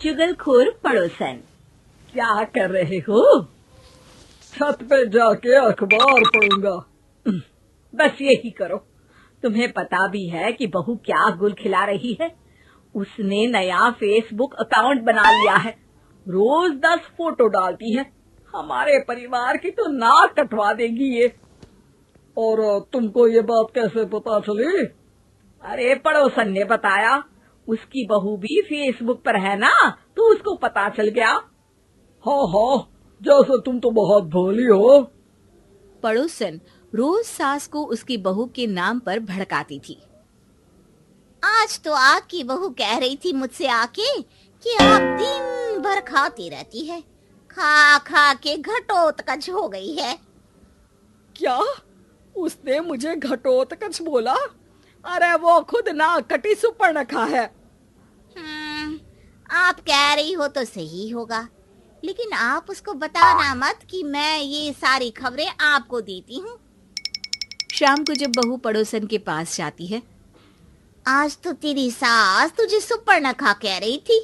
चुगलखोर पड़ोसन। क्या कर रहे हो? छत पे जाके अखबार पढ़ूंगा। बस यही करो। तुम्हें पता भी है कि बहू क्या गुल खिला रही है? उसने नया फेसबुक अकाउंट बना लिया है। रोज 10 फोटो डालती है। हमारे परिवार की तो नाक कटवा देगी ये। और तुमको ये बात कैसे पता चली? अरे पड़ोसन ने बताया। उसकी बहू भी फेसबुक पर है ना, तो उसको पता चल गया। हाँ हाँ, जैसे तुम तो बहुत भोली हो। पड़ोसन रोज सास को उसकी बहू के नाम पर भड़काती थी। आज तो आपकी बहू कह रही थी मुझसे आके कि आप दिन भर खाती रहती है, खा खा के घटोत्कच हो गई है। क्या? उसने मुझे घटोत्कच बोला? अरे वो खुद ना कटी सुपर्णखा है। आप कह रही हो तो सही होगा, लेकिन आप उसको बताना मत कि मैं ये सारी खबरें आपको देती हूँ। शाम को जब बहू पड़ोसन के पास जाती है, आज तो तेरी सास तुझे सुपर्णखा कह रही थी,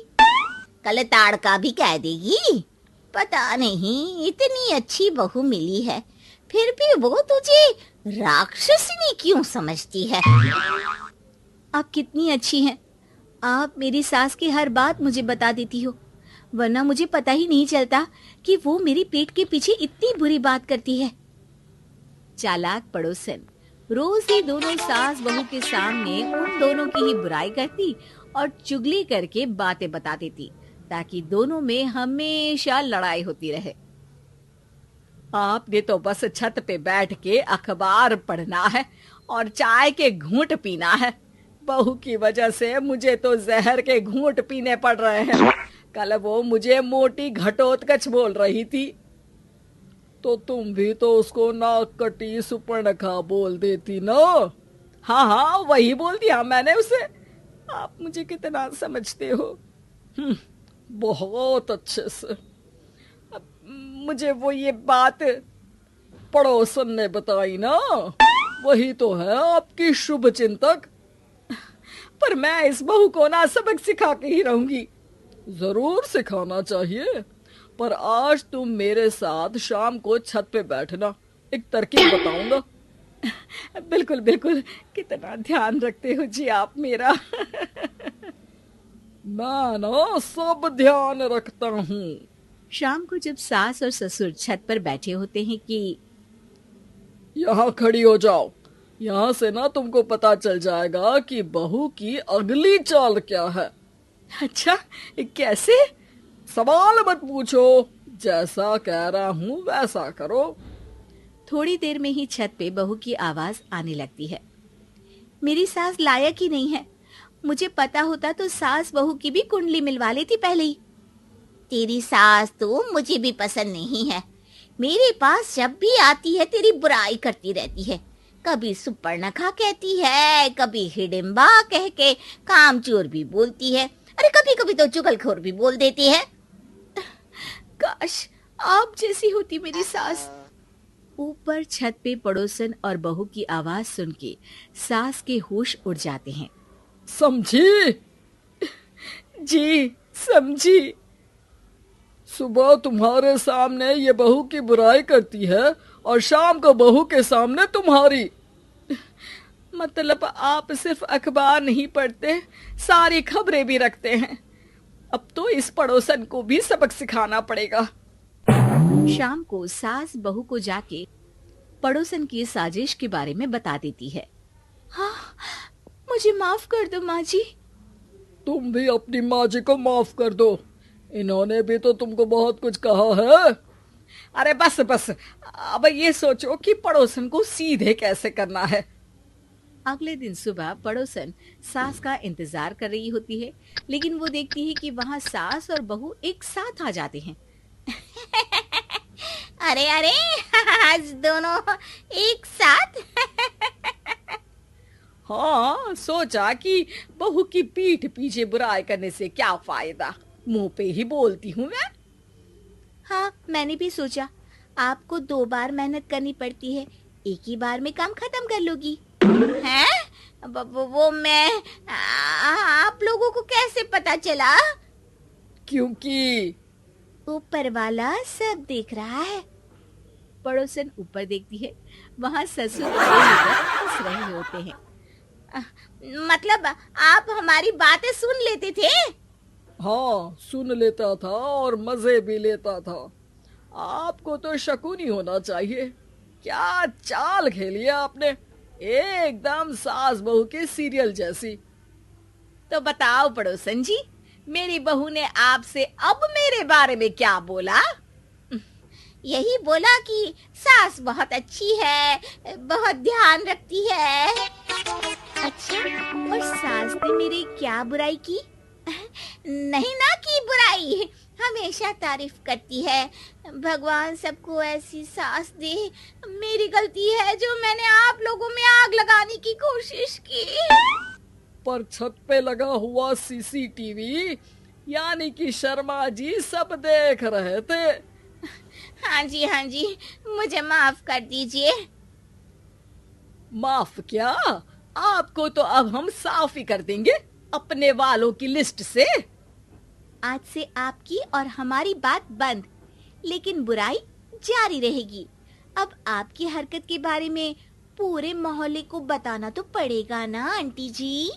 कल ताड़का भी कह देगी। पता नहीं इतनी अच्छी बहू मिली है, फिर भी वो तुझे राक्षसनी क्यों समझती है? आप कितनी अच्छी हैं। आप मेरी सास की हर बात मुझे बता देती हो, वरना मुझे पता ही नहीं चलता कि वो मेरी पीठ के पीछे इतनी बुरी बात करती है। चालाक पड़ोसन रोज ही दोनों सास बहू के सामने उन दोनों की ही बुराई करती और चुगली करके बातें बता देती, ताकि दोनों में हमेशा लड़ाई होती रहे। आपने तो बस छत पे बैठ के अखबार पढ़ना है और चाय के घूंट पीना है। बहू की वजह से मुझे तो जहर के घूंट पीने पड़ रहे हैं। कल वो मुझे मोटी घटोत्कच बोल रही थी। तो तुम भी तो उसको नाक कटी सुपर्णखा बोल देती ना? हाँ हाँ, वही बोल दिया मैंने उसे। आप मुझे कितना समझते हो? बहुत अच्छे से। मुझे वो ये बात पड़ोसन ने बताई ना, वही तो है आपकी शुभ चिंतक। पर मैं इस बहू को ना सबक सिखा के ही रहूंगी। जरूर सिखाना चाहिए, पर आज तुम मेरे साथ शाम को छत पे बैठना, एक तरकीब बताऊंगा। बिल्कुल बिल्कुल, कितना ध्यान रखते हो जी आप मेरा। मैं ना सब ध्यान रखता हूँ। शाम को जब सास और ससुर छत पर बैठे होते हैं कि यहाँ खड़ी हो जाओ, यहाँ से ना तुमको पता चल जाएगा कि बहू की अगली चाल क्या है। अच्छा, कैसे? सवाल मत पूछो, जैसा कह रहा हूँ वैसा करो। थोड़ी देर में ही छत पे बहू की आवाज आने लगती है। मेरी सास लायक ही नहीं है। मुझे पता होता तो सास बहू की भी कुंडली मिलवा लेती पहले ही। तेरी सास तो मुझे भी पसंद नहीं है। मेरे पास जब भी आती है तेरी बुराई करती रहती है। कभी सुपर्णखा कहती है, कभी हिडिंबा कह के कामचोर भी बोलती है, अरे कभी कभी तो चुगलखोर भी बोल देती है। काश आप जैसी होती मेरी सास। ऊपर छत पे पड़ोसन और बहू की आवाज सुन के सास के होश उड़ जाते हैं। समझी? जी समझी। सुबह तुम्हारे सामने ये बहू की बुराई करती है और शाम को बहू के सामने तुम्हारी। मतलब आप सिर्फ अखबार नहीं पढ़ते, सारी खबरें भी रखते हैं। अब तो इस पड़ोसन को भी सबक सिखाना पड़ेगा। शाम को सास बहू को जाके पड़ोसन की साजिश के बारे में बता देती है। हाँ, मुझे माफ कर दो माँ जी। तुम भी अपनी माँ जी को माफ कर दो, इन्होंने भी तो तुमको बहुत कुछ कहा है। अरे बस बस, अब ये सोचो कि पड़ोसन को सीधे कैसे करना है। अगले दिन सुबह पड़ोसन सास का इंतजार कर रही होती है, लेकिन वो देखती है कि वहाँ सास और बहू एक साथ आ जाते हैं। अरे अरे, आज दोनों एक साथ। हाँ, सोचा कि बहू की पीठ पीछे बुराई करने से क्या फायदा, मुंह पे ही बोलती हूँ मैं। हाँ, मैंने भी सोचा आपको 2 बार मेहनत करनी पड़ती है, एक ही बार में काम खत्म कर लोगी। हैं? वो मैं आप लोगों को कैसे पता चला? क्योंकि ऊपर वाला सब देख रहा है। पड़ोसन ऊपर देखती है, वहाँ ससुर हंस रहे होते हैं। मतलब आप हमारी बातें सुन लेते थे? हाँ, सुन लेता था और मजे भी लेता था। आपको तो शकुनी होना चाहिए। क्या चाल खेली है आपने, एकदम सास बहू के सीरियल जैसी। तो बताओ पड़ोसन जी, मेरी बहू ने आपसे अब मेरे बारे में क्या बोला? यही बोला कि सास बहुत अच्छी है, बहुत ध्यान रखती है। अच्छा, और सास ने मेरी क्या बुराई की? नहीं ना की बुराई, हमेशा तारीफ करती है। भगवान सबको ऐसी सास दे। मेरी गलती है जो मैंने आप लोगों में आग लगाने की कोशिश की। पर छत पे लगा हुआ सीसीटीवी यानी कि शर्मा जी सब देख रहे थे। हाँ जी, मुझे माफ कर दीजिए। माफ क्या, आपको तो अब हम साफ ही कर देंगे अपने वालों की लिस्ट से। आज से आपकी और हमारी बात बंद, लेकिन बुराई जारी रहेगी। अब आपकी हरकत के बारे में पूरे मोहल्ले को बताना तो पड़ेगा ना आंटी जी।